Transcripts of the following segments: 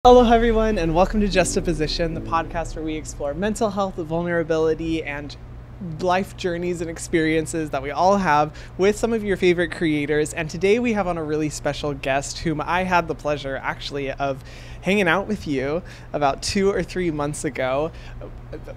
Hello everyone, and welcome to Justaposition, the podcast where we explore mental health, vulnerability, and life journeys and experiences that we all have with some of your favorite creators. And today we have on a really special guest whom I had the pleasure actually of hanging out with you about 2 or 3 months ago.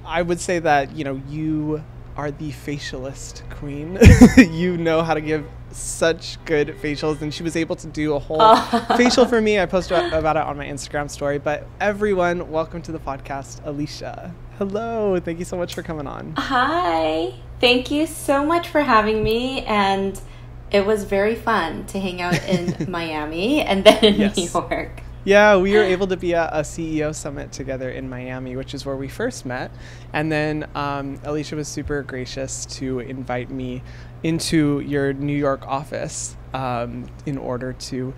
I would say that, you are the facialist queen. You know how to give such good facials, and she was able to do a whole facial for me. I posted about it on my Instagram story. But everyone, welcome to the podcast, Alicia. Hello, thank you so much for coming on. Hi, thank you so much for having me, and it was very fun to hang out in Miami and then in New York. Yeah, we were able to be at a CEO summit together in Miami, which is where we first met. And then Alicia was super gracious to invite me into your New York office in order to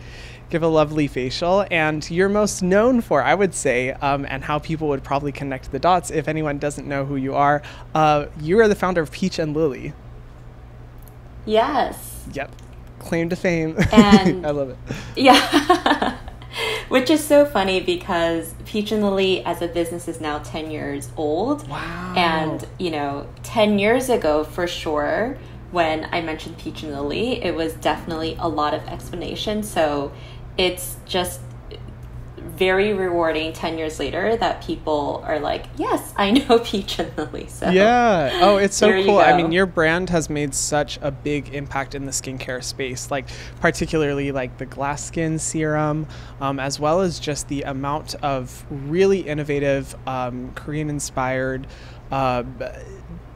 give a lovely facial. And you're most known for, I would say, and how people would probably connect the dots if anyone doesn't know who you are the founder of Peach and Lily. Yes. Yep. Claim to fame. And I love it. Yeah. Which is so funny because Peach and Lily as a business is now 10 years old. Wow. And, 10 years ago, for sure, when I mentioned Peach and Lily, it was definitely a lot of explanation. So it's just very rewarding 10 years later that people are like, yes, I know Peach and Lily. So yeah. Oh, it's so cool. I mean, your brand has made such a big impact in the skincare space, like particularly like the glass skin serum, as well as just the amount of really innovative, Korean inspired,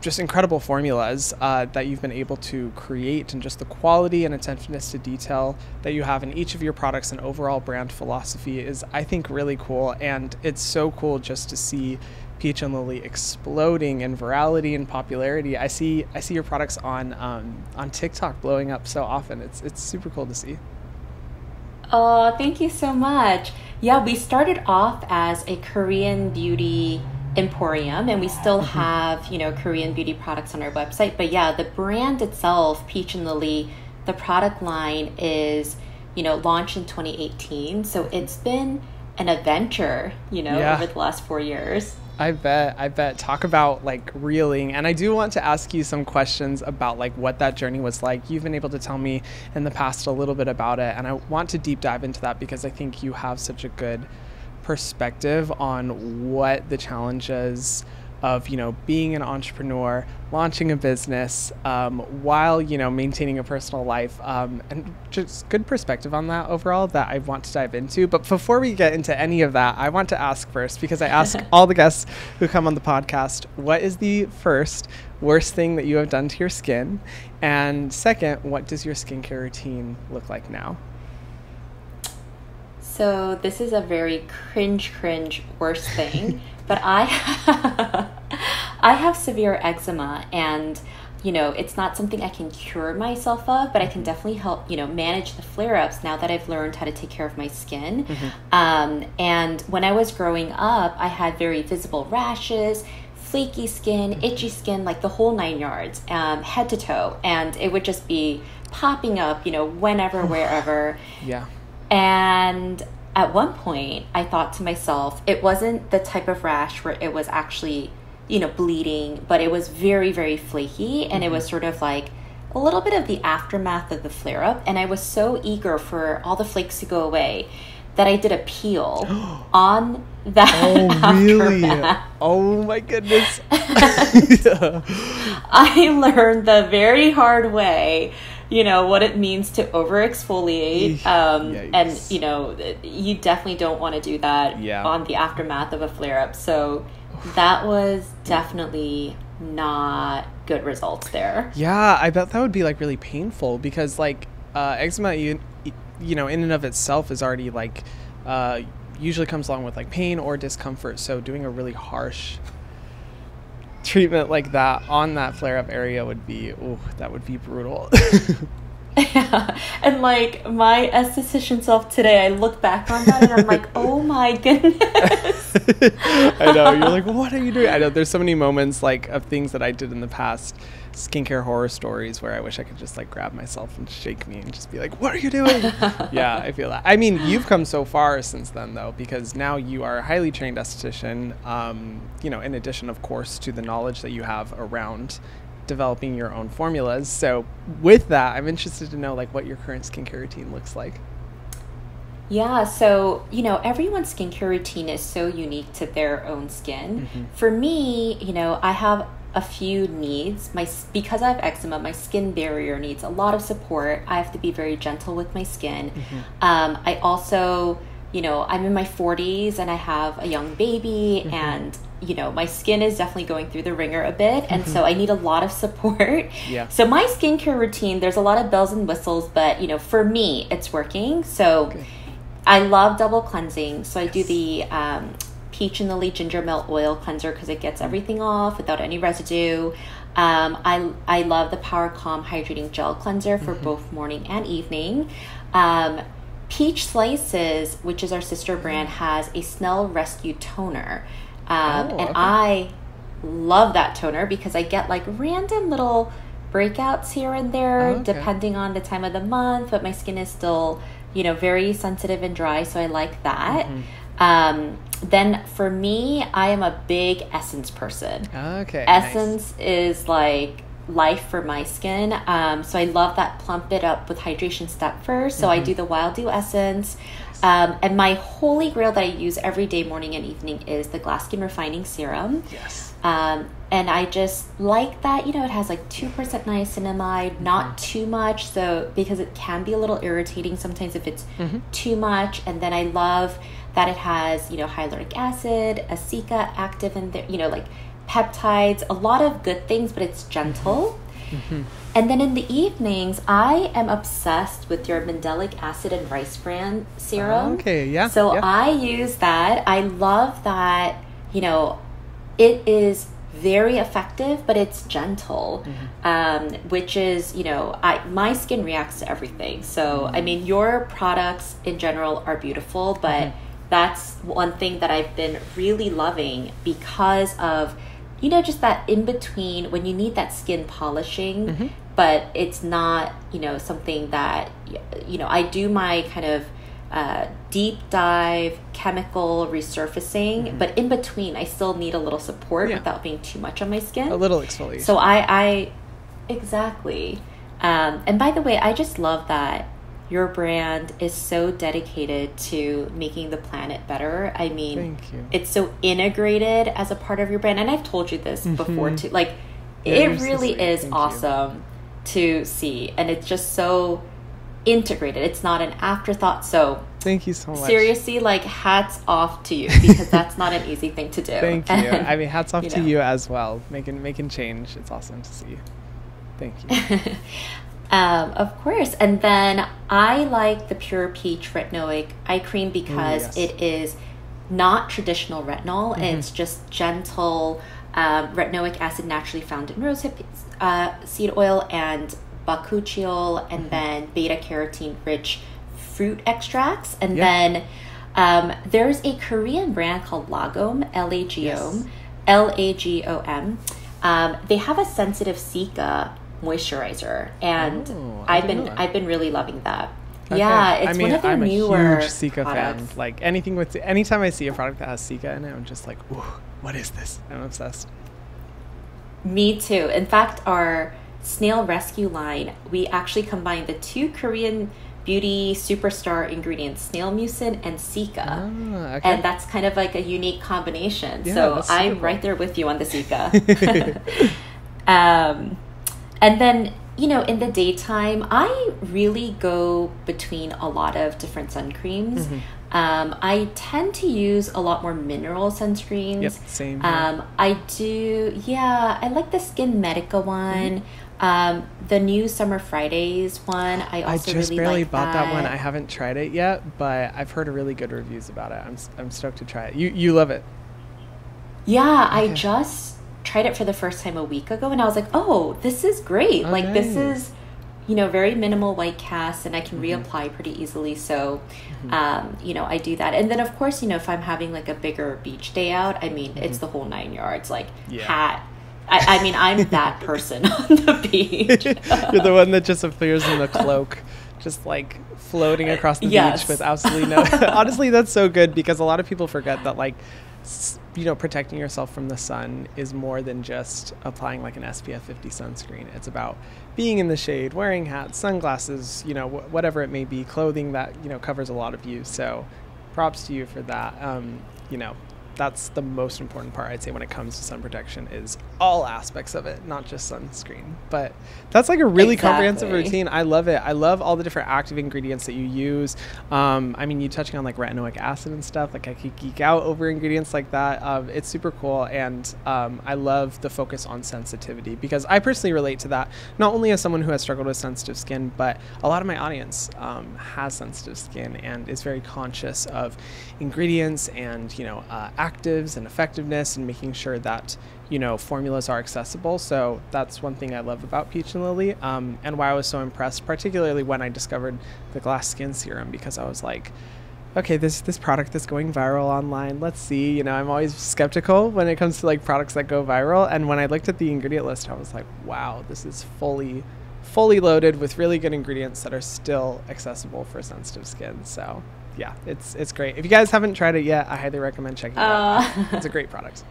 just incredible formulas that you've been able to create, and just the quality and attentiveness to detail that you have in each of your products and overall brand philosophy is, I think, really cool. And it's so cool just to see Peach and Lily exploding in virality and popularity. I see your products on TikTok blowing up so often. It's super cool to see. Oh, thank you so much. Yeah, we started off as a Korean beauty emporium, and we still have Korean beauty products on our website. But yeah, the brand itself, Peach and Lily, the product line is launched in 2018, so it's been an adventure over the last 4 years. I bet. Talk about like reeling. And I do want to ask you some questions about like what that journey was like. You've been able to tell me in the past a little bit about it, and I want to deep dive into that because I think you have such a good perspective on what the challenges of being an entrepreneur, launching a business, while maintaining a personal life, and just good perspective on that overall that I want to dive into. But before we get into any of that, I want to ask first, because I ask all the guests who come on the podcast, what is the first worst thing that you have done to your skin, and second, what does your skincare routine look like now? So this is a very cringe worst thing, but I have severe eczema, and it's not something I can cure myself of, but I can definitely help manage the flare-ups now that I've learned how to take care of my skin. And when I was growing up, I had very visible rashes, flaky skin, itchy skin, like the whole 9 yards, head to toe, and it would just be popping up whenever, wherever. Yeah. And at one point, I thought to myself, it wasn't the type of rash where it was actually, bleeding, but it was very, very flaky. And it was sort of like a little bit of the aftermath of the flare-up. And I was so eager for all the flakes to go away that I did a peel on that aftermath. Really? Oh, my goodness. I learned the very hard way what it means to over exfoliate. And you definitely don't want to do that on the aftermath of a flare-up. So that was definitely not good results there. Yeah, I bet that would be like really painful, because like eczema, in and of itself is already like usually comes along with like pain or discomfort. So doing a really harsh treatment like that on that flare-up area would be, that would be brutal. And like my esthetician self today, I look back on that and I'm like, oh my goodness. I know, you're like, what are you doing? I know there's so many moments like of things that I did in the past, skincare horror stories, where I wish I could just like grab myself and shake me and just be like, what are you doing? Yeah, I feel that. I mean, you've come so far since then though, because now you are a highly trained esthetician, you know, in addition of course to the knowledge that you have around developing your own formulas. So with that, I'm interested to know like what your current skincare routine looks like. Yeah, so, you know, everyone's skincare routine is so unique to their own skin. For me, you know, I have a few needs. Because I have eczema, my skin barrier needs a lot of support. I have to be very gentle with my skin. I also, you know, I'm in my 40s and I have a young baby, and you know, my skin is definitely going through the ringer a bit, and so I need a lot of support. So my skincare routine, there's a lot of bells and whistles, but you know, for me, it's working. So I love double cleansing. So I do the peach and lily ginger melt oil cleanser because it gets everything off without any residue. I love the Power Calm hydrating gel cleanser for both morning and evening. Peach Slices, which is our sister brand, has a Snell Rescue toner. And I love that toner because I get like random little breakouts here and there depending on the time of the month, but my skin is still, you know, very sensitive and dry, so I like that. Then for me, I am a big essence person. Essence is like life for my skin. So I love that plump it up with hydration step first. So I do the Wild Dew Essence. And my holy grail that I use every day, morning and evening, is the Glass Skin Refining Serum. And I just like that, you know, it has like 2% niacinamide, not too much. So because it can be a little irritating sometimes if it's too much. And then I love that it has, you know, hyaluronic acid, aceca active in there, you know, like peptides, a lot of good things, but it's gentle. And then in the evenings, I am obsessed with your Mandelic Acid and Rice Bran serum. So I use that. I love that, you know, it is very effective, but it's gentle, which is, you know, my skin reacts to everything. So, I mean, your products in general are beautiful, but that's one thing that I've been really loving because of, you know, just that in between when you need that skin polishing, but it's not, you know, something that, you know, I do my kind of deep dive chemical resurfacing, but in between I still need a little support without being too much on my skin. A little exfoliation. So I exactly. And by the way, I just love that your brand is so dedicated to making the planet better. I mean, it's so integrated as a part of your brand. And I've told you this before too. Like, it really is awesome to see. And it's just so integrated. It's not an afterthought. So thank you so much. Seriously, like, hats off to you, because that's not an easy thing to do. Thank you. I mean, hats off to you as well. Making change. It's awesome to see. Thank you. Of course. And then I like the Pure Peach Retinoic Eye Cream because it is not traditional retinol. And it's just gentle retinoic acid naturally found in rosehip seed oil and bakuchiol, and then beta carotene rich fruit extracts. And then there's a Korean brand called Lagom, Lagom. They have a sensitive cica moisturizer, and I've been really loving that. Yeah, it's one of their newer I'm a huge cica fan. Like anytime I see a product that has cica in it, I'm just like, ooh, what is this? I'm obsessed. Me too. In fact, our Snail Rescue line, we actually combined the two Korean beauty superstar ingredients, snail mucin and cica. And that's kind of like a unique combination. So I'm right there with you on the cica. And then, you know, in the daytime, I really go between a lot of different sun creams. I tend to use a lot more mineral sunscreens. Same. I do, I like the Skin Medica one. The new Summer Fridays one, I also just really barely like bought that one. I haven't tried it yet, but I've heard really good reviews about it. I'm stoked to try it. You love it? Yeah, I just tried it for the first time a week ago, and I was like, oh, this is great. This is, very minimal white cast, and I can reapply pretty easily. So, I do that. And then, of course, if I'm having like a bigger beach day out, I mean, it's the whole 9 yards, like hat. I mean, I'm that person on the beach. You're the one that just appears in the cloak, just like floating across the beach with absolutely no... Honestly, that's so good, because a lot of people forget that, like, protecting yourself from the sun is more than just applying like an SPF 50 sunscreen. It's about being in the shade, wearing hats, sunglasses, whatever it may be, clothing that, covers a lot of you. So props to you for that. That's the most important part, I'd say, when it comes to sun protection, is all aspects of it, not just sunscreen. But that's like a really comprehensive routine. I love it. I love all the different active ingredients that you use. I mean, you touching on like retinoic acid and stuff, like I could geek out over ingredients like that. It's super cool. And I love the focus on sensitivity, because I personally relate to that, not only as someone who has struggled with sensitive skin, but a lot of my audience has sensitive skin and is very conscious of ingredients and, actives and effectiveness, and making sure that formulas are accessible. So that's one thing I love about Peach and Lily, and why I was so impressed, particularly when I discovered the glass skin serum, because I was like, okay, this product is going viral online, let's see. I'm always skeptical when it comes to like products that go viral, and when I looked at the ingredient list, I was like, wow, this is fully loaded with really good ingredients that are still accessible for sensitive skin. So yeah, it's great. If you guys haven't tried it yet, I highly recommend checking it out. It's a great product.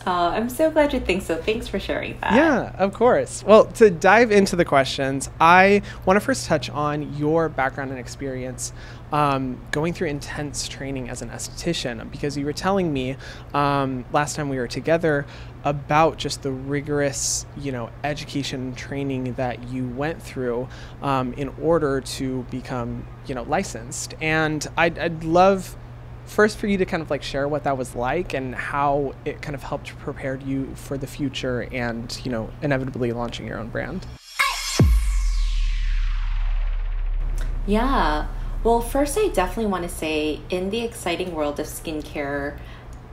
I'm so glad you think so. Thanks for sharing that. Yeah, of course. Well, to dive into the questions, I want to first touch on your background and experience going through intense training as an esthetician, because you were telling me last time we were together about just the rigorous, education training that you went through in order to become, licensed. And I'd love first for you to kind of like share what that was like and how it kind of helped prepare you for the future and, inevitably launching your own brand. Yeah. Well, first, I definitely want to say, in the exciting world of skincare,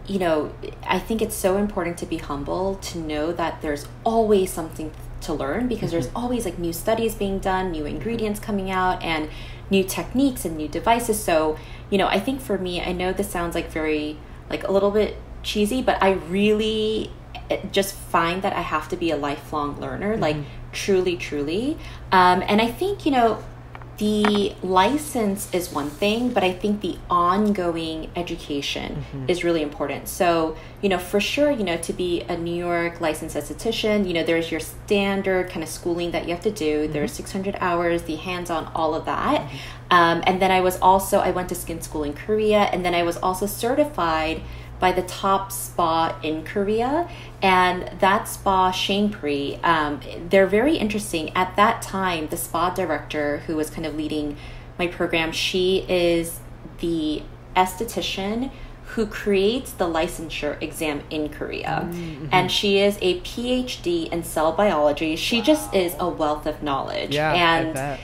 I think it's so important to be humble, to know that there's always something to learn, because there's always like new studies being done, new ingredients coming out, and new techniques and new devices. So, I think for me, I know this sounds like very, like a little bit cheesy, but I really just find that I have to be a lifelong learner, like truly. And I think, the license is one thing, but I think the ongoing education is really important. So, for sure, to be a New York licensed esthetician, there's your standard kind of schooling that you have to do. There's 600 hours, the hands-on, all of that. And then I went to skin school in Korea, and then I was also certified by the top spa in Korea, and that spa, Shanepree, they're very interesting. At that time, the spa director who was kind of leading my program, she is the esthetician who creates the licensure exam in Korea. And she is a PhD in cell biology. She just is a wealth of knowledge. Yeah, and I bet.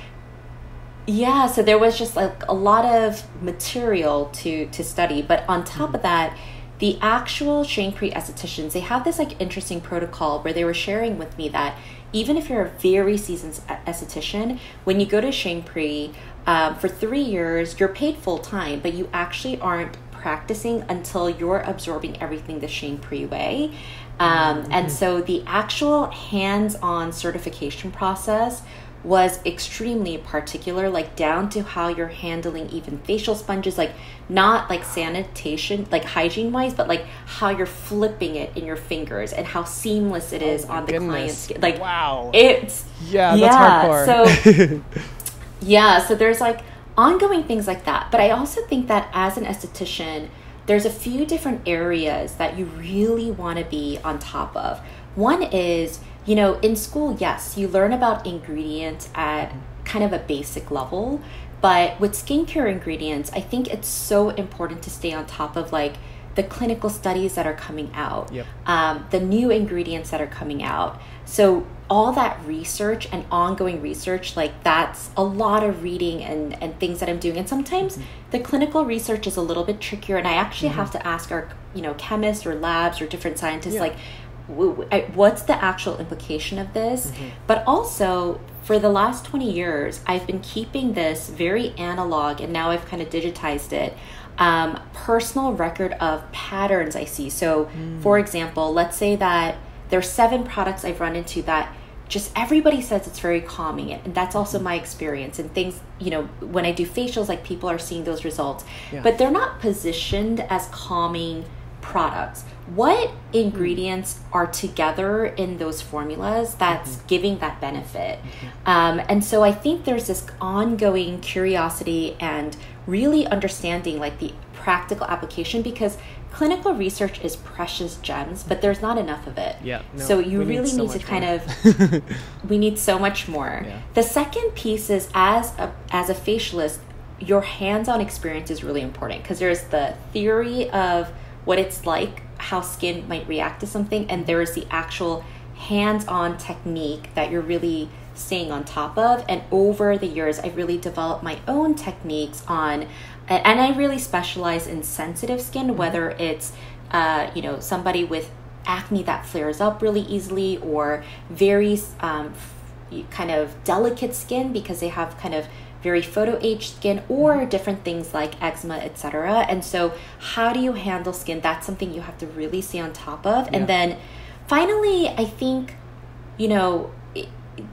Yeah, so there was just like a lot of material to study. But on top of that, the actual Shanepree estheticians, they have this like interesting protocol where they were sharing with me that even if you're a very seasoned esthetician, when you go to Shanepree for 3 years, you're paid full time, but you actually aren't practicing until you're absorbing everything the Shanepree way. And so the actual hands-on certification process was extremely particular, like down to how you're handling even facial sponges, like not like sanitation, like hygiene wise, but like how you're flipping it in your fingers and how seamless it is on the client's skin. Like, wow, it's that's hardcore. So so there's like ongoing things like that. But I also think that as an esthetician, there's a few different areas that you really want to be on top of. One is, in school, yes, you learn about ingredients at kind of a basic level, but with skincare ingredients, I think it's so important to stay on top of like the clinical studies that are coming out, the new ingredients that are coming out. So all that research and ongoing research, like that's a lot of reading and things that I'm doing. And sometimes the clinical research is a little bit trickier, and I actually have to ask our, chemists or labs or different scientists, like, what's the actual implication of this? But also, for the last 20 years, I've been keeping this very analog, and now I've kind of digitized it, personal record of patterns I see. So, for example, let's say that there's 7 products I've run into that just everybody says it's very calming, and that's also my experience. And things, you know, when I do facials, like, people are seeing those results, but they're not positioned as calming products. What ingredients are together in those formulas that's giving that benefit? And so I think there's this ongoing curiosity and really understanding, like, the practical application, because clinical research is precious gems, but there's not enough of it. So you really need to kind of, we need so much more. The second piece is, as a facialist, your hands-on experience is really important, because there's the theory of what it's like, how skin might react to something, and there is the actual hands-on technique that you're really staying on top of. And over the years, I've really developed my own techniques on, and I really specialize in sensitive skin, whether it's you know, somebody with acne that flares up really easily, or very kind of delicate skin because they have kind of very photo-aged skin, or different things like eczema, etc. And so how do you handle skin? That's something you have to really stay on top of. And then finally, I think, you know,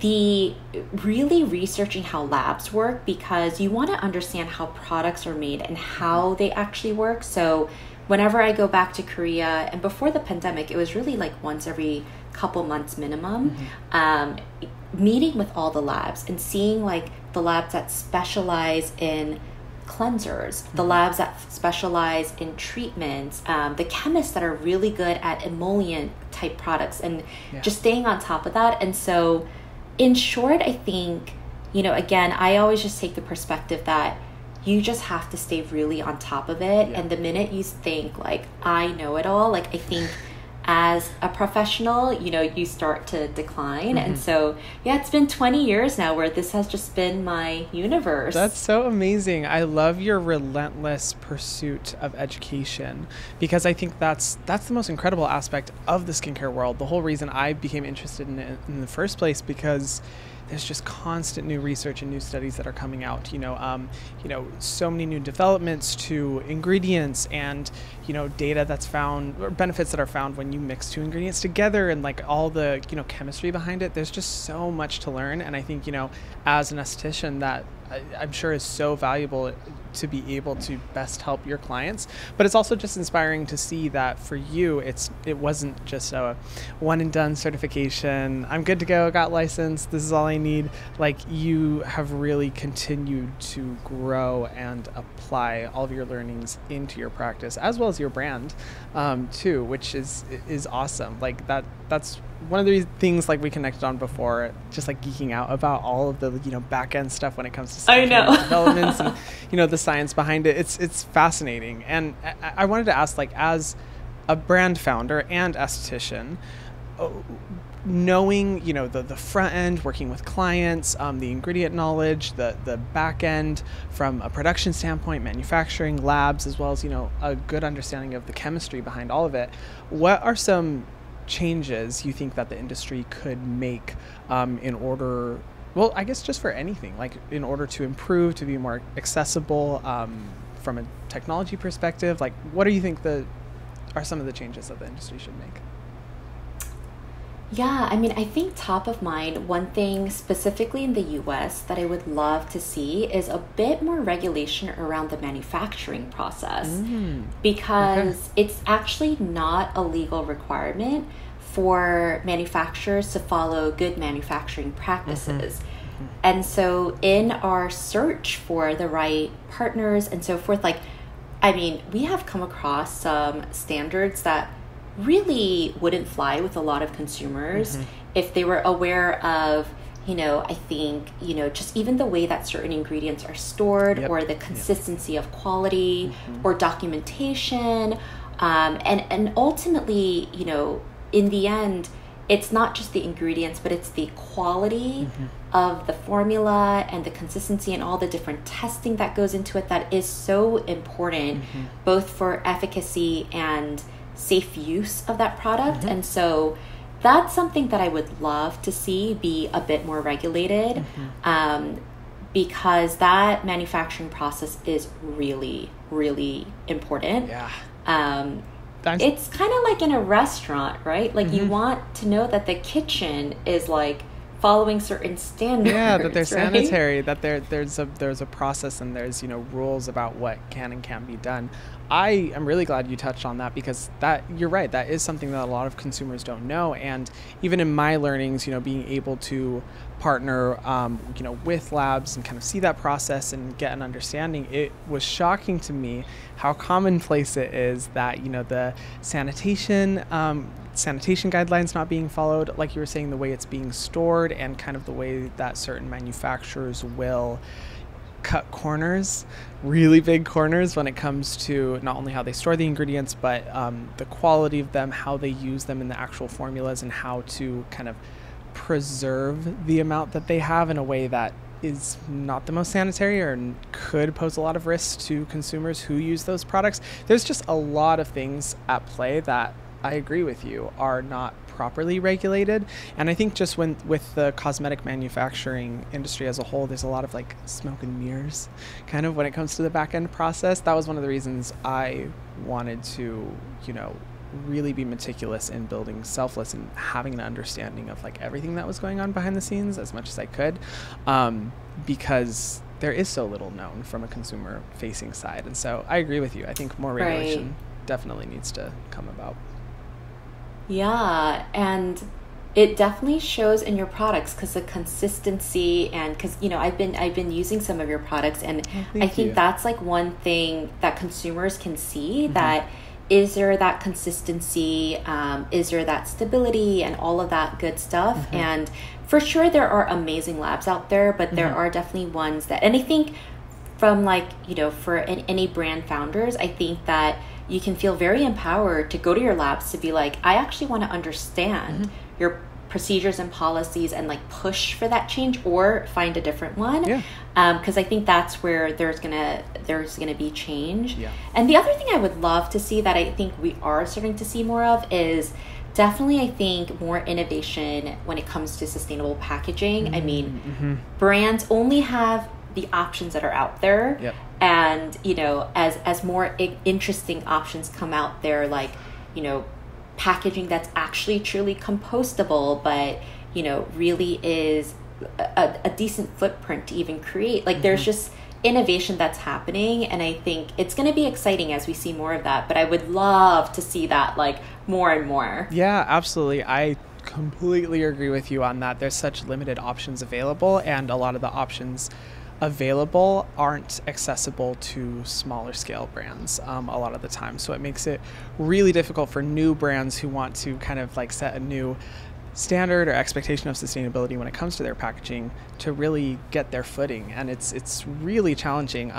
the really researching how labs work, because you want to understand how products are made and how they actually work. So whenever I go back to Korea, and before the pandemic, it was really like once every couple months minimum, meeting with all the labs and seeing, like, the labs that specialize in cleansers, the labs that specialize in treatments, the chemists that are really good at emollient type products, and just staying on top of that. And so, in short, I think, you know, again, I always just take the perspective that you just have to stay really on top of it. And the minute you think, like, I know it all, like, I think as a professional, you know, you start to decline. And so, it's been 20 years now where this has just been my universe. That's so amazing. I love your relentless pursuit of education, because I think that's the most incredible aspect of the skincare world. The whole reason I became interested in it in the first place, because there's just constant new research and new studies that are coming out, you know, so many new developments to ingredients, and, you know, data that's found, or benefits that are found when you mix 2 ingredients together, and, like, all the, you know, chemistry behind it. There's just so much to learn. And I think, you know, as an esthetician, that I'm sure is so valuable to be able to best help your clients. But it's also just inspiring to see that for you, it wasn't just a one and done certification. I'm good to go, got licensed, this is all I need. Like, you have really continued to grow and apply all of your learnings into your practice, as well as your brand too, which is awesome. Like, that's one of the things, like, we connected on before, just, like, geeking out about all of the, you know, back end stuff when it comes to developments and, you know, the science behind it. It's fascinating. And I wanted to ask, like, as a brand founder and esthetician, knowing, you know, the front end, working with clients, the ingredient knowledge, the back end from a production standpoint, manufacturing, labs, as well as, you know, a good understanding of the chemistry behind all of it, what are some changes you think that the industry could make in order, well, I guess just for anything, like, in order to improve, to be more accessible from a technology perspective? Like, what do you think are some of the changes that the industry should make? Yeah, I mean, I think top of mind, one thing specifically in the US that I would love to see is a bit more regulation around the manufacturing process, because it's actually not a legal requirement for manufacturers to follow good manufacturing practices. And so in our search for the right partners and so forth, like, I mean, we have come across some standards that really wouldn't fly with a lot of consumers if they were aware of, you know, I think, you know, just even the way that certain ingredients are stored, or the consistency of quality or documentation. And ultimately, you know, in the end, it's not just the ingredients, but it's the quality of the formula and the consistency and all the different testing that goes into it that is so important, both for efficacy and safe use of that product. And so that's something that I would love to see be a bit more regulated, because that manufacturing process is really, really important. Yeah. It's kind of like in a restaurant, right? Like you want to know that the kitchen is like following certain standards. Yeah, that they're right? sanitary, that there's a process, and there's, you know, rules about what can and can't be done. I am really glad you touched on that, because that, you're right, that is something that a lot of consumers don't know. And even in my learnings, you know, being able to partner, you know, with labs and kind of see that process and get an understanding, it was shocking to me how commonplace it is that, you know, the sanitation guidelines not being followed, like you were saying, the way it's being stored, and kind of the way that certain manufacturers will cut corners, really big corners, when it comes to not only how they store the ingredients, but the quality of them, how they use them in the actual formulas, and how to kind of preserve the amount that they have in a way that is not the most sanitary, or could pose a lot of risks to consumers who use those products. There's just a lot of things at play that I agree with you are not properly regulated. And I think just with the cosmetic manufacturing industry as a whole, there's a lot of like smoke and mirrors kind of when it comes to the back end process. That was one of the reasons I wanted to, you know, really be meticulous in building Selfless and having an understanding of like everything that was going on behind the scenes as much as I could, because there is so little known from a consumer facing side. And so I agree with you. I think more regulation definitely needs to come about. Yeah, and it definitely shows in your products, because the consistency, and because, you know, I've been using some of your products, and I think that's like one thing that consumers can see, that is there that consistency, is there that stability, and all of that good stuff. And for sure there are amazing labs out there, but there are definitely ones that, and I think from like, you know, for any brand founders, I think that you can feel very empowered to go to your labs to be like, I actually want to understand your procedures and policies, and like push for that change or find a different one. Because I think that's where there's gonna be change. And the other thing I would love to see, that I think we are starting to see more of, is definitely, I think, more innovation when it comes to sustainable packaging. I mean, brands only have the options that are out there. And, you know, as more interesting options come out there, like, you know, packaging that's actually truly compostable, but, you know, really is a decent footprint to even create. Like, there's just innovation that's happening, and I think it's going to be exciting as we see more of that. But I would love to see that, like, more and more. Yeah, absolutely. I completely agree with you on that. There's such limited options available, and a lot of the options available aren't accessible to smaller scale brands a lot of the time. So it makes it really difficult for new brands who want to kind of like set a new standard or expectation of sustainability when it comes to their packaging to really get their footing. And it's really challenging.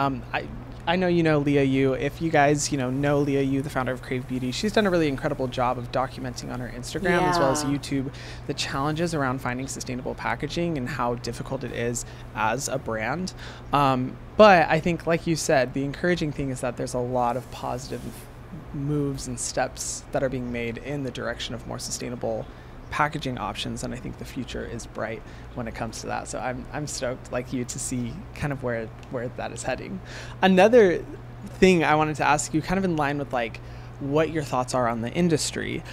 I know you know Leah Yu. If you guys, you know Leah Yu, the founder of Crave Beauty, she's done a really incredible job of documenting on her Instagram as well as YouTube the challenges around finding sustainable packaging and how difficult it is as a brand. But I think, like you said, the encouraging thing is that there's a lot of positive moves and steps that are being made in the direction of more sustainable packaging options, and I think the future is bright when it comes to that. So I'm stoked, like you, to see kind of where that is heading. Another thing I wanted to ask you, kind of in line with like what your thoughts are on the industry,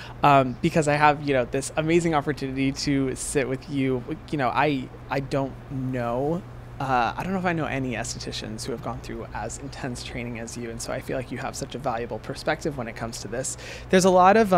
because I have, you know, this amazing opportunity to sit with you. You know, I don't know if I know any estheticians who have gone through as intense training as you, and so I feel like you have such a valuable perspective when it comes to this. There's a lot of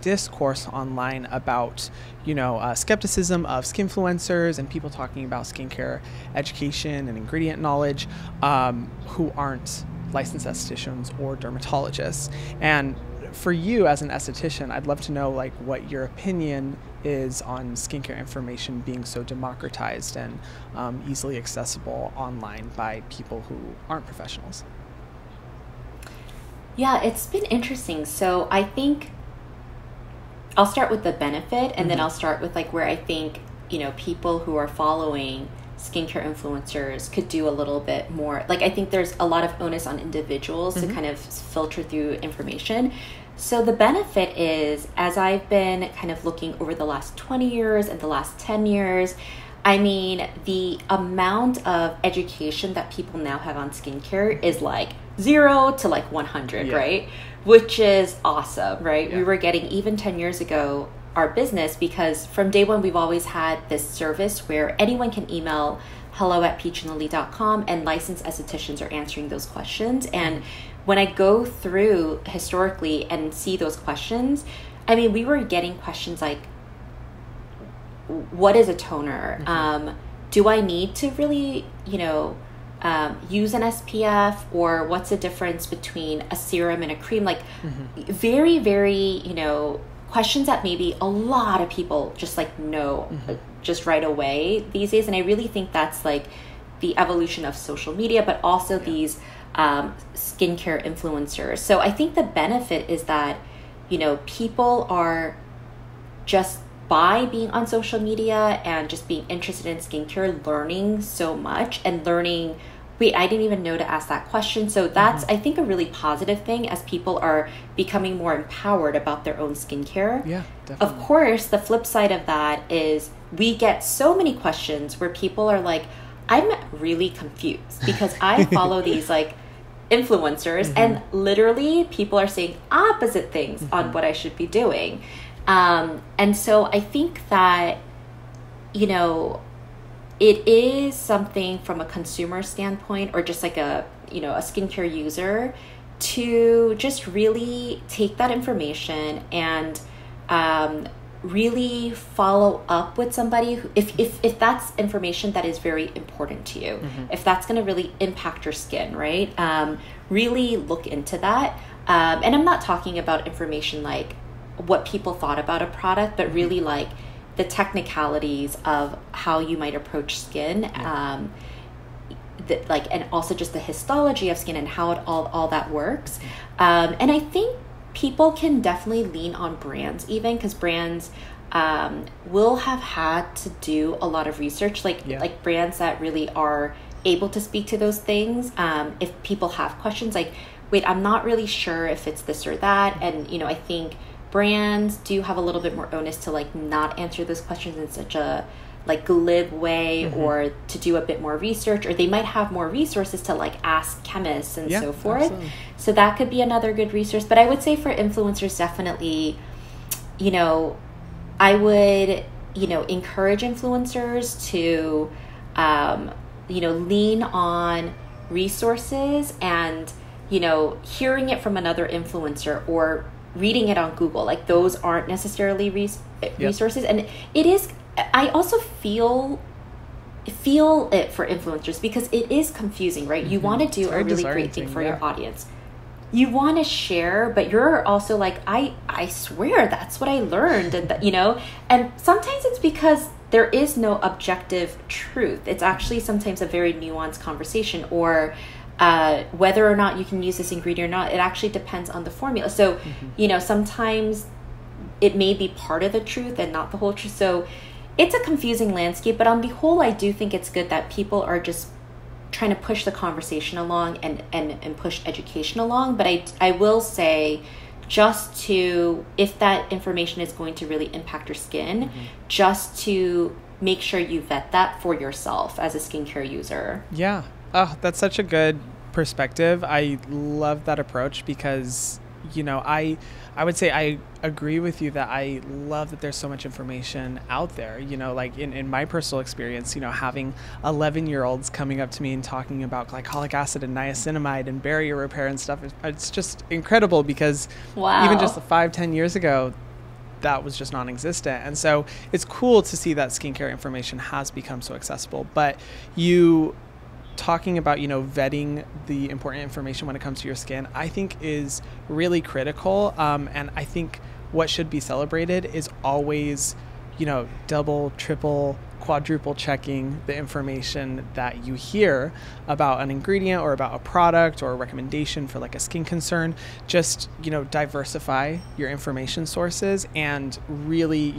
discourse online about, you know, skepticism of skinfluencers and people talking about skincare education and ingredient knowledge who aren't licensed estheticians or dermatologists. And for you as an esthetician, I'd love to know like what your opinion is on skincare information being so democratized and easily accessible online by people who aren't professionals. Yeah, it's been interesting. So I think I'll start with the benefit, and then I'll start with like where I think, you know, people who are following skincare influencers could do a little bit more. Like, I think there's a lot of onus on individuals to kind of filter through information. So the benefit is, as I've been kind of looking over the last 20 years and the last 10 years, I mean, the amount of education that people now have on skincare is like 0 to like 100, right? Which is awesome, right? We were getting, even 10 years ago, our business, because from day one, we've always had this service where anyone can email hello@peachandlily.com, and licensed estheticians are answering those questions. And when I go through historically and see those questions, I mean, we were getting questions like, what is a toner? Do I need to really, use an SPF, or what's the difference between a serum and a cream? Like very, very, questions that maybe a lot of people just like know just right away these days. And I really think that's like the evolution of social media, but also these skincare influencers. So I think the benefit is that, people are just, by being on social media and just being interested in skincare, learning so much and learning, wait, I didn't even know to ask that question. So that's, I think, a really positive thing as people are becoming more empowered about their own skincare. Yeah, definitely. Of course, the flip side of that is we get so many questions where people are like, I'm really confused because I follow these like influencers and literally people are saying opposite things on what I should be doing. And so I think that, it is something from a consumer standpoint, or just like a skincare user, to just really take that information and really follow up with somebody who, if that's information that is very important to you, if that's going to really impact your skin, right? Really look into that. And I'm not talking about information like what people thought about a product, but really like the technicalities of how you might approach skin, and also just the histology of skin and how it all that works. And I think people can definitely lean on brands, even because brands will have had to do a lot of research, like brands that really are able to speak to those things. If people have questions like, wait, I'm not really sure if it's this or that, and I think brands do have a little bit more onus to like not answer those questions in such a like glib way, or to do a bit more research, or they might have more resources to like ask chemists and so forth. Absolutely. So that could be another good resource. But I would say for influencers, definitely, I would, encourage influencers to, lean on resources and, hearing it from another influencer or reading it on Google. Like those aren't necessarily resources. And it is, I also feel it for influencers because it is confusing, right? You want to do a really great thing for your audience. You want to share, but you're also like, I swear that's what I learned. And and sometimes it's because there is no objective truth. It's actually sometimes a very nuanced conversation, or whether or not you can use this ingredient or not, it actually depends on the formula. So, sometimes it may be part of the truth and not the whole truth. So it's a confusing landscape, but on the whole, I do think it's good that people are just trying to push the conversation along and push education along. But I will say, just to, if that information is going to really impact your skin, just to make sure you vet that for yourself as a skincare user. Yeah. Oh, that's such a good perspective. I love that approach because, I would say I agree with you that I love that there's so much information out there, like in my personal experience, having 11-year-olds coming up to me and talking about glycolic acid and niacinamide and barrier repair and stuff. It's just incredible because even just 5-10 years ago, that was just non-existent. And so it's cool to see that skincare information has become so accessible. But you talking about, vetting the important information when it comes to your skin, I think is really critical. And I think what should be celebrated is always, double, triple, quadruple checking the information that you hear about an ingredient or about a product or a recommendation for like a skin concern. Just, diversify your information sources and really,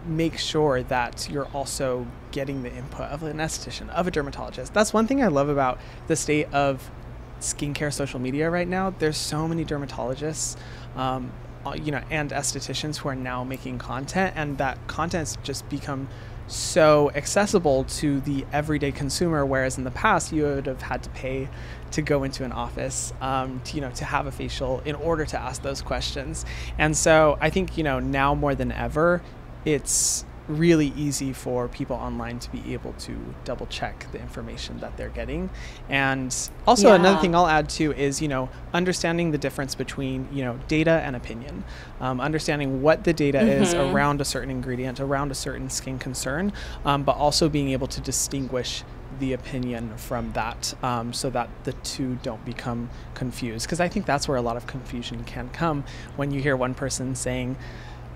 make sure that you're also getting the input of an esthetician, of a dermatologist. That's one thing I love about the state of skincare social media right now, there's so many dermatologists, and estheticians who are now making content, and that content's just become so accessible to the everyday consumer, whereas in the past you would have had to pay to go into an office to have a facial in order to ask those questions. And so I think now more than ever, it's really easy for people online to be able to double check the information that they're getting. And also another thing I'll add too is, understanding the difference between, data and opinion, understanding what the data is around a certain ingredient, around a certain skin concern, but also being able to distinguish the opinion from that, so that the two don't become confused. Because I think that's where a lot of confusion can come when you hear one person saying,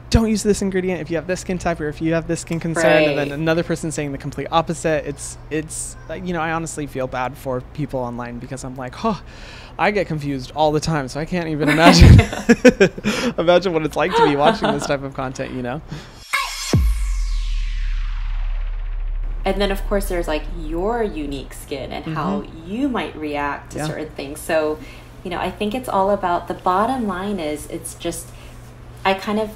don't use this ingredient if you have this skin type or if you have this skin concern, and then another person saying the complete opposite. It's I honestly feel bad for people online, because I'm like, I get confused all the time, so I can't even imagine imagine what it's like to be watching this type of content, And then of course there's like your unique skin and how you might react to certain things. So, I think it's all about, the bottom line is, it's just, I kind of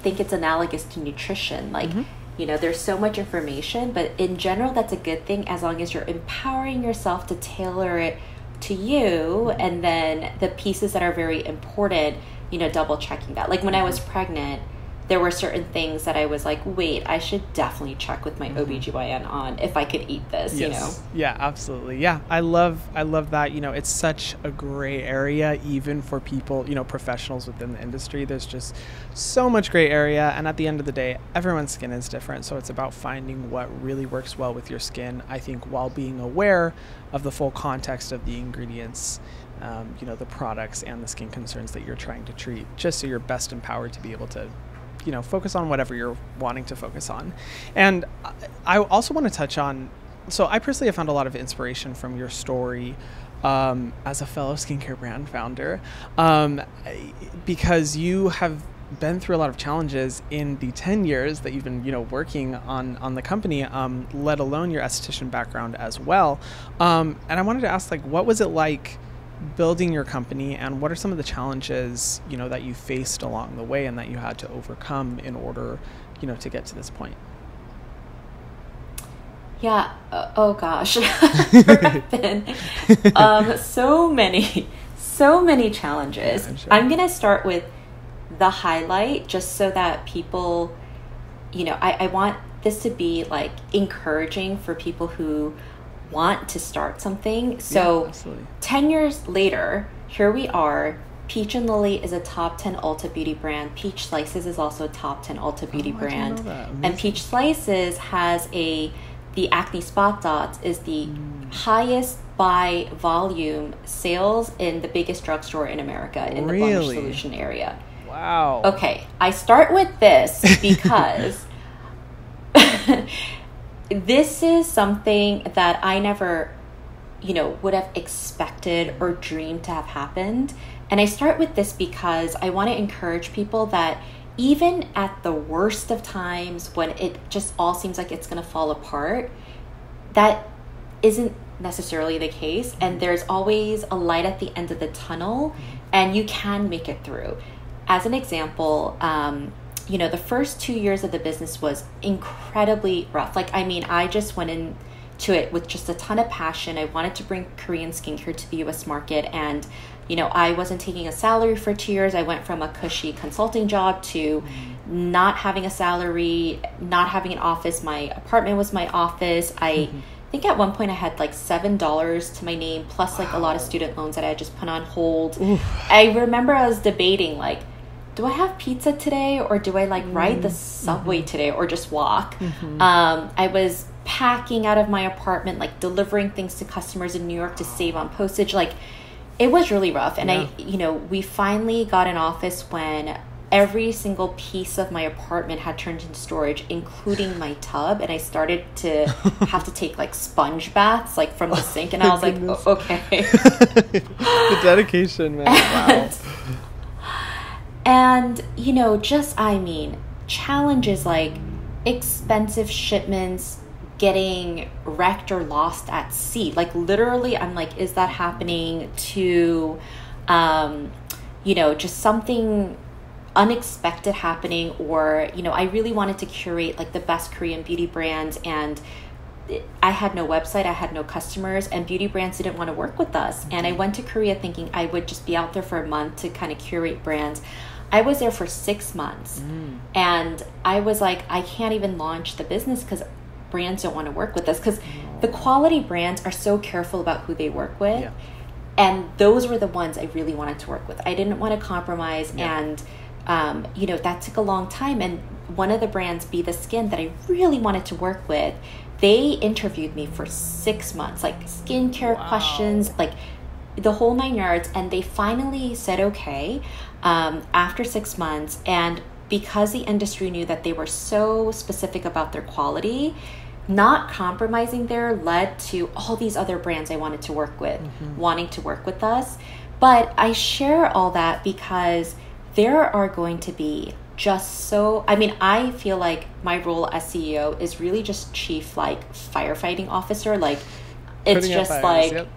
think it's analogous to nutrition. Like, there's so much information, but in general, that's a good thing as long as you're empowering yourself to tailor it to you. And then the pieces that are very important, double checking that. Like when I was pregnant, there were certain things that I was like, wait, I should definitely check with my OBGYN on if I could eat this, Yeah, absolutely. Yeah, I love that. It's such a gray area, even for people, professionals within the industry. There's just so much gray area. And at the end of the day, everyone's skin is different. So it's about finding what really works well with your skin, I think, while being aware of the full context of the ingredients, the products and the skin concerns that you're trying to treat, just so you're best empowered to be able to focus on whatever you're wanting to focus on. And I also want to touch on, so I personally have found a lot of inspiration from your story as a fellow skincare brand founder, because you have been through a lot of challenges in the 10 years that you've been, working on the company, let alone your esthetician background as well. And I wanted to ask, what was it like building your company, and what are some of the challenges, that you faced along the way and that you had to overcome in order, to get to this point? Yeah. Oh gosh. There have been so many challenges. Yeah, sure. I'm going to start with the highlight, just so that people, I want this to be like encouraging for people who want to start something. So 10 years later, here we are. Peach and Lily is a top 10 Ulta Beauty brand. Peach Slices is also a top 10 Ulta Beauty brand. And Peach Slices has the acne spot dots is the highest by volume sales in the biggest drugstore in America, in the blemish solution area. Wow. Okay, I start with this because this is something that I never, would have expected or dreamed to have happened. And I start with this because I want to encourage people that even at the worst of times, when it just all seems like it's going to fall apart, that isn't necessarily the case. And there's always a light at the end of the tunnel, and you can make it through. As an example, the first 2 years of the business was incredibly rough. I just went into it with just a ton of passion. I wanted to bring Korean skincare to the US market. And, I wasn't taking a salary for 2 years. I went from a cushy consulting job to not having a salary, not having an office. My apartment was my office. I think at one point I had like $7 to my name, plus a lot of student loans that I had just put on hold. Oof. I remember I was debating, do I have pizza today, or do I ride the subway today, or just walk? I was packing out of my apartment, delivering things to customers in New York to save on postage. It was really rough. And we finally got an office when every single piece of my apartment had turned into storage, including my tub. And I started to have to take sponge baths from the sink. And I was okay. The dedication, man. Wow. And, challenges like expensive shipments, getting wrecked or lost at sea. Like literally, I'm like, is that happening to, just something unexpected happening? Or, I really wanted to curate like the best Korean beauty brands, and I had no website, I had no customers, and beauty brands didn't want to work with us. And I went to Korea thinking I would just be out there for a month to kind of curate brands. I was there for 6 months, and I was like, I can't even launch the business because brands don't want to work with us, because the quality brands are so careful about who they work with. Yeah. And those were the ones I really wanted to work with. I didn't want to compromise. Yeah. And, that took a long time. And one of the brands, Be The Skin, that I really wanted to work with, they interviewed me for 6 months, like skincare questions, like the whole 9 yards. And they finally said, okay, after 6 months. And because the industry knew that they were so specific about their quality, not compromising there led to all these other brands I wanted to work with, wanting to work with us. But I share all that because there are going to be I feel like my role as CEO is really just chief like firefighting officer. Like it's Putting just fires, like,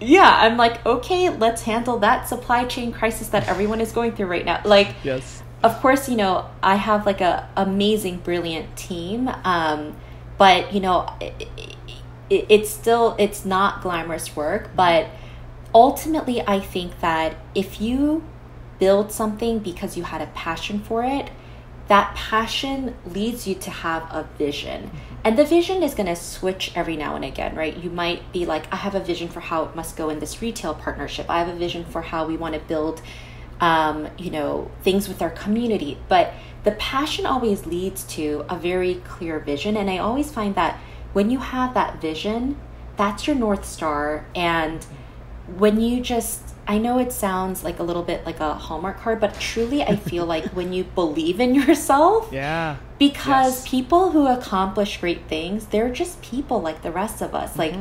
yeah, I'm like, okay, let's handle that supply chain crisis that everyone is going through right now. Like, yes. Of course, I have like a amazing, brilliant team. But it's not glamorous work. But ultimately, I think that if you build something because you had a passion for it, that passion leads you to have a vision. And the vision is going to switch every now and again, right? You might be like, I have a vision for how it must go in this retail partnership. I have a vision for how we want to build things with our community. But the passion always leads to a very clear vision. And I always find that when you have that vision, that's your North Star. And when you I know it sounds like a little bit like a Hallmark card, but truly I feel like when you believe in yourself, because people who accomplish great things, they're just people like the rest of us. Like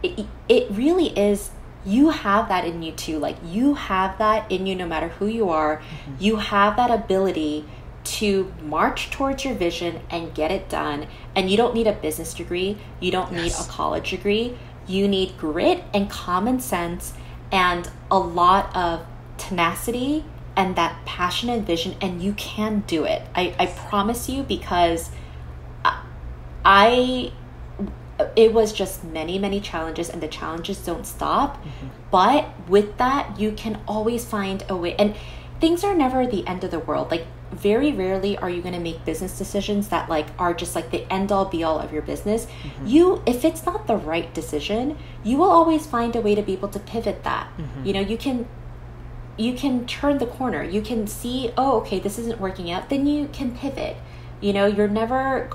it really is. You have that in you too. Like you have that in you no matter who you are. You have that ability to march towards your vision and get it done. And you don't need a business degree. You don't need a college degree. You need grit and common sense and a lot of tenacity and that passion and vision, and you can do it. I promise you, because it was just many, many challenges, and the challenges don't stop. But with that, you can always find a way. And things are never the end of the world. Like very rarely are you going to make business decisions that like are just like the end all be all of your business. If it's not the right decision, you will always find a way to be able to pivot that. You can turn the corner. You can see, oh, okay, this isn't working out. Then you can pivot. You're never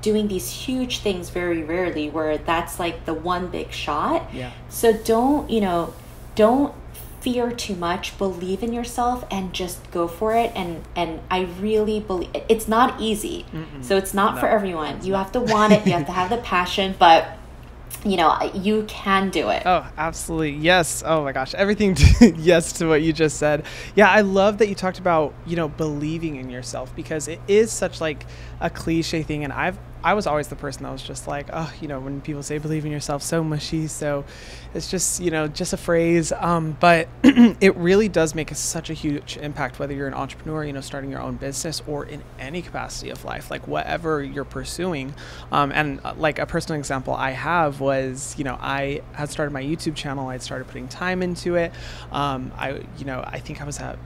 doing these huge things very rarely where that's like the one big shot. So don't fear too much. Believe in yourself and just go for it. And I really believe it's not easy. So it's not for everyone. You have to want it. You have to have the passion, but you can do it. Oh, absolutely. Yes. Oh my gosh. Everything. Yes to what you just said. Yeah. I love that you talked about, believing in yourself, because it is such like a cliche thing. And I was always the person that was just like, oh, when people say believe in yourself, so mushy. So it's just, just a phrase. But it really does make such a huge impact, whether you're an entrepreneur, starting your own business, or in any capacity of life, like whatever you're pursuing. And like a personal example I have was, I had started my YouTube channel. I'd started putting time into it. I think I was at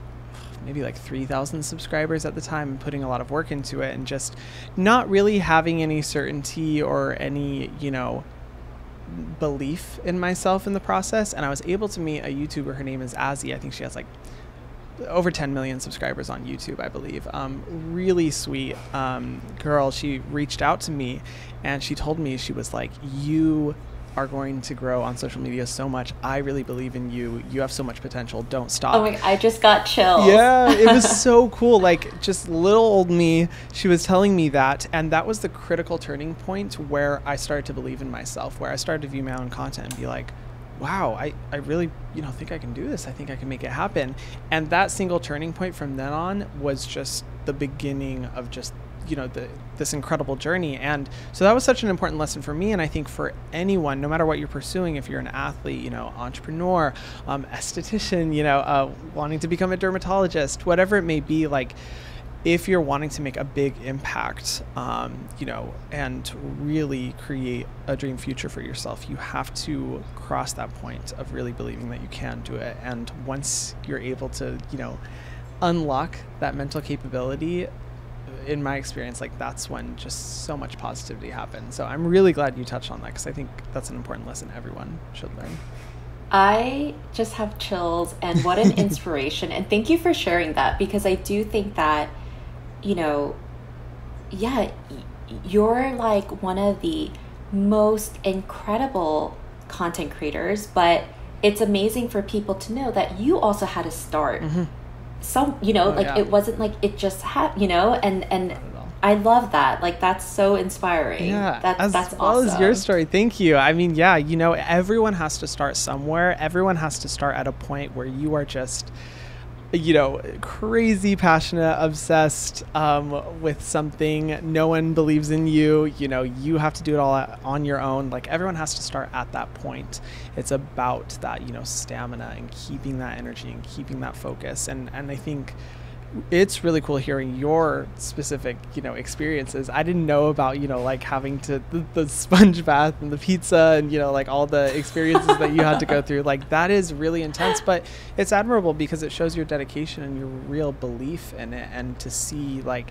maybe like 3,000 subscribers at the time, and putting a lot of work into it, and just not really having any certainty or any, belief in myself in the process. And I was able to meet a YouTuber. Her name is Azzy. I think she has like over 10 million subscribers on YouTube, I believe. Really sweet girl. She reached out to me and she told me, she was like, you are going to grow on social media so much. I really believe in you. You have so much potential. Don't stop. Oh my, I just got chills. Yeah, it was so cool. Like just little old me, she was telling me that. And that was the critical turning point where I started to believe in myself, where I started to view my own content and be like, wow, I really, think I can do this. I think I can make it happen. And that single turning point from then on was just the beginning of just this incredible journey. And so that was such an important lesson for me. And I think for anyone, no matter what you're pursuing, if you're an athlete, entrepreneur, esthetician, wanting to become a dermatologist, whatever it may be, like, if you're wanting to make a big impact, and really create a dream future for yourself, you have to cross that point of really believing that you can do it. And once you're able to, unlock that mental capability, in my experience, like, that's when just so much positivity happens. So I'm really glad you touched on that, because I think that's an important lesson everyone should learn. I just have chills, and what an inspiration. And thank you for sharing that, because I do think that, you're like one of the most incredible content creators, but it's amazing for people to know that you also had to start. It wasn't like it just happened, and I love that. Like, that's so inspiring. Yeah, that's well awesome. As your story. Thank you. I mean, everyone has to start somewhere. Everyone has to start at a point where you are just, crazy passionate, obsessed with something. No one believes in you. You have to do it all on your own. Like, everyone has to start at that point. It's about that, stamina and keeping that energy and keeping that focus. And I think it's really cool hearing your specific, experiences. I didn't know about, like, having to the sponge bath and the pizza and, like, all the experiences that you had to go through. Like, that is really intense, but it's admirable because it shows your dedication and your real belief in it, and to see, like,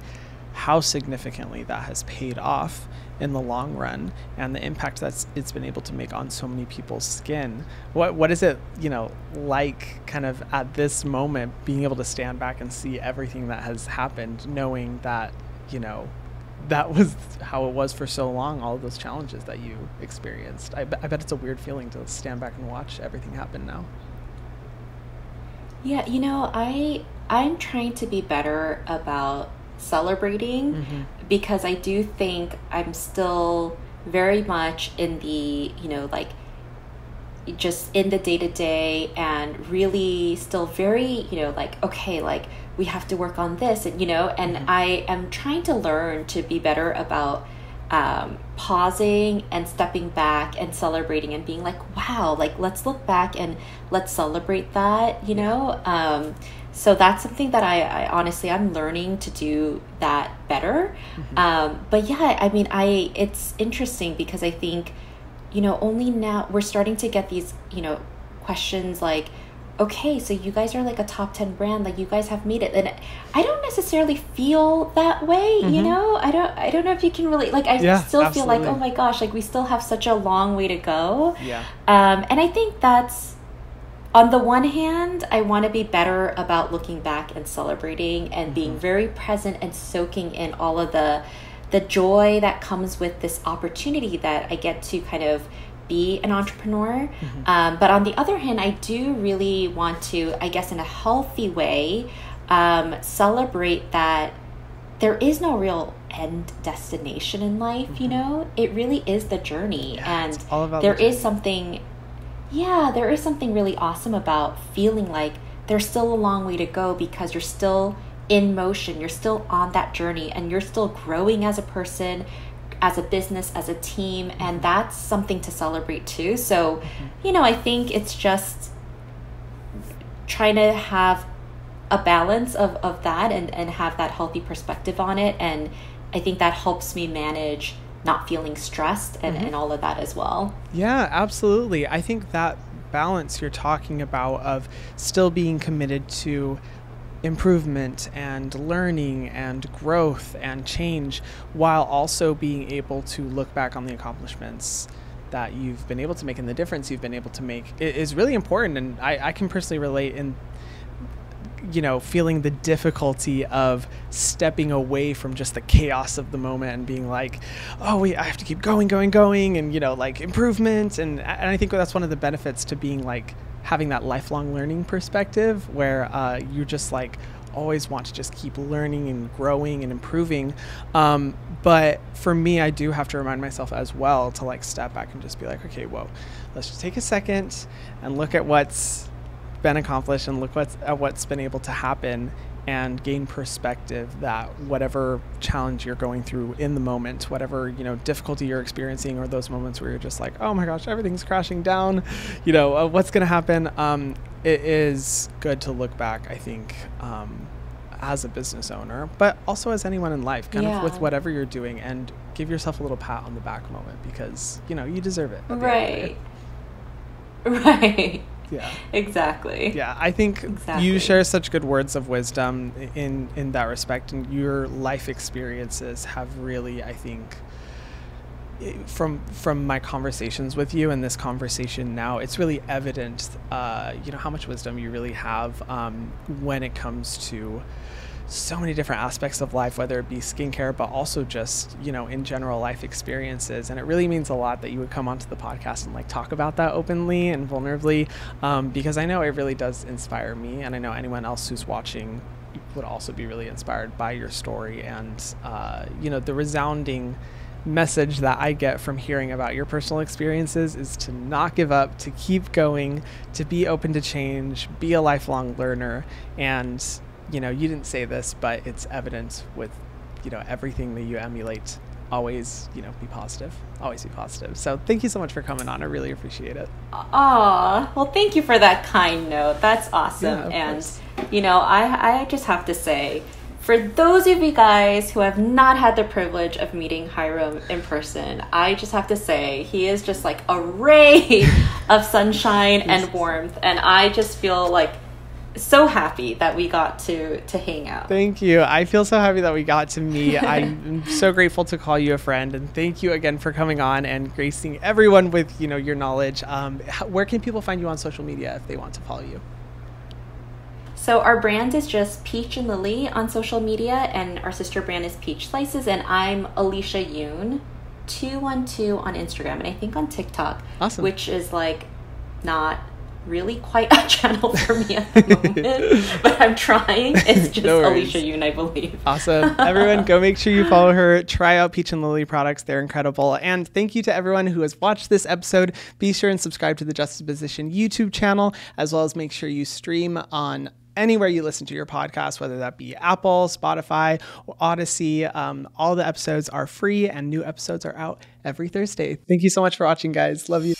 how significantly that has paid off in the long run, and the impact that it's been able to make on so many people's skin. What is it, like, kind of at this moment, being able to stand back and see everything that has happened, knowing that, that was how it was for so long, all of those challenges that you experienced. I bet it's a weird feeling to stand back and watch everything happen now. Yeah, I'm trying to be better about celebrating, because I do think I'm still very much in the, just in the day-to-day, and really still very, okay, like, we have to work on this, and, and I am trying to learn to be better about pausing and stepping back and celebrating and being like, wow, like, let's look back and let's celebrate that, So that's something that I honestly, I'm learning to do that better. But yeah, I mean, it's interesting because I think, only now we're starting to get these, questions like, okay, so you guys are like a top 10 brand, like, you guys have made it. And I don't necessarily feel that way, I don't know if you can really, like, I still absolutely. Feel like, oh my gosh, like, we still have such a long way to go. Yeah. And I think that's, on the one hand, I want to be better about looking back and celebrating and being very present and soaking in all of the joy that comes with this opportunity that I get to kind of be an entrepreneur. But on the other hand, I do really want to, I guess, in a healthy way, celebrate that there is no real end destination in life, It really is the journey. And it's all about there the journey. There is something really awesome about feeling like there's still a long way to go, because you're still in motion, you're still on that journey, and you're still growing as a person, as a business, as a team, and that's something to celebrate too. So, I think it's just trying to have a balance of that and have that healthy perspective on it, and I think that helps me manage not feeling stressed and all of that as well. Yeah, absolutely. I think that balance you're talking about of still being committed to improvement and learning and growth and change, while also being able to look back on the accomplishments that you've been able to make and the difference you've been able to make is really important. And I can personally relate in feeling the difficulty of stepping away from just the chaos of the moment and being like, oh wait, I have to keep going and like improvement, and I think that's one of the benefits to being like having that lifelong learning perspective, where you just like always want to just keep learning and growing and improving. But for me, I do have to remind myself as well to like step back and just be like, okay, whoa, let's just take a second and look at what's been accomplished and look at what's been able to happen, and gain perspective that whatever challenge you're going through in the moment, whatever, you know, difficulty you're experiencing, or those moments where you're just like, oh my gosh, everything's crashing down, you know, what's going to happen? It is good to look back, I think, as a business owner, but also as anyone in life, kind of with whatever you're doing, and give yourself a little pat on the back moment, because, you know, you deserve it. Right. Right. Yeah. Exactly. Yeah, I think you share such good words of wisdom in that respect, and your life experiences have really, I think, from my conversations with you and this conversation now, it's really evident, you know, how much wisdom you really have when it comes to so many different aspects of life, whether it be skincare, but also just, you know, in general life experiences. And it really means a lot that you would come onto the podcast and like talk about that openly and vulnerably, because I know it really does inspire me, and I know anyone else who's watching would also be really inspired by your story. And you know, the resounding message that I get from hearing about your personal experiences is to not give up, to keep going, to be open to change, be a lifelong learner. And you know, you didn't say this, but it's evident with, you know, everything that you emulate. Always, you know, be positive. Always be positive. So thank you so much for coming on. I really appreciate it. Aw, well, thank you for that kind note. That's awesome. Yeah, and, course. You know, I just have to say, for those of you guys who have not had the privilege of meeting Hyram in person, I just have to say, he is just like a ray of sunshine and warmth. And I just feel like so happy that we got to hang out. Thank you. I feel so happy that we got to meet. I'm so grateful to call you a friend, and thank you again for coming on and gracing everyone with, you know, your knowledge. Where can people find you on social media if they want to follow you? So our brand is just Peach and Lily on social media, and our sister brand is Peach Slices, and I'm Alicia Yoon 212 on Instagram, and I think on TikTok. Awesome. Which is like not really quite a channel for me at the moment, but I'm trying. It's just no Alicia Yoon, I believe. Awesome. Everyone, go make sure you follow her. Try out Peach and Lily products. They're incredible. And thank you to everyone who has watched this episode. Be sure and subscribe to the Justaposition YouTube channel, as well as make sure you stream on anywhere you listen to your podcast, whether that be Apple, Spotify, or Odyssey. All the episodes are free, and new episodes are out every Thursday. Thank you so much for watching, guys. Love you.